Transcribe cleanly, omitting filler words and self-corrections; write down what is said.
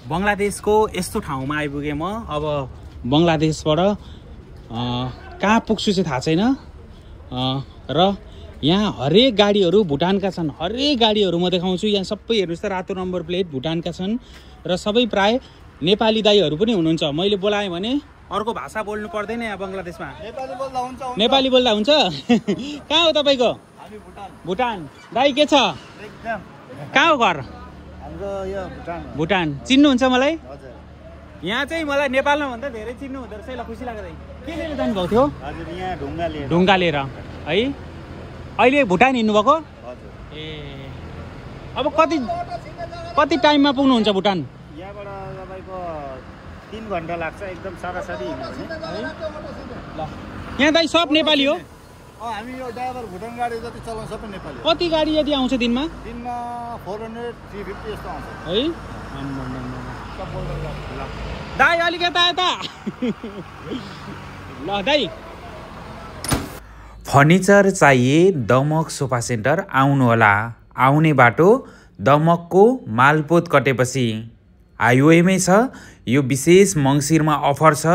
बङ्गलादेशको यस्तो ठाउँमा आइपुगेँ म। अब बङ्गलादेशबाट कहाँ पुग्छु चाहिँ थाहा छैन। र यहाँ हरेक गाडीहरू भुटानका छन्। हरेक गाडीहरू म देखाउँछु। यहाँ सबै हेर्नुहोस् त, रातो नम्बर प्लेट भुटानका छन्। र सबै प्राय नेपाली दाइहरू पनि हुनुहुन्छ। मैले बोलाएँ भने अर्को भाषा बोल्नु पर्दैन यहाँ बङ्गलादेशमा। नेपाली बोल्दा हुन्छ। कहाँ हो तपाईँको? भुटान। दाइ के छ? कहाँ हो घर? भुटान। चिन्नुहुन्छ मलाई? यहाँ चाहिँ मलाई नेपालमा भन्दा धेरै चिन्नु हुँदो रहेछ। ल खुसी लाग्यो। के लिएर जानुभएको थियो? ढुङ्गा लिएर है। अहिले भुटान हिँड्नुभएको? ए अब कति टाइममा पुग्नुहुन्छ भुटान? यहाँबाट तपाईँको 3 घन्टा लाग्छ। एकदम सरासरी हिँड्यो भने। ल यहाँ दाइ सब नेपाली हो? हामी यो ड्राइभर भुटान गाडी जति चलाउँछ सबै नेपाली। कति गाडी यदि आउँछ दिनमा? 400 350 यस्तो आउँछ है। दाइ अलिक यता ल दाइ। फर्निचर चाहिए दमक सोफा सेन्टर आउनुहोला। आउने बाटो दमकको मालपोत कटेपछि हाइवेमै छ। यो विशेष मङ्सिरमा अफर छ।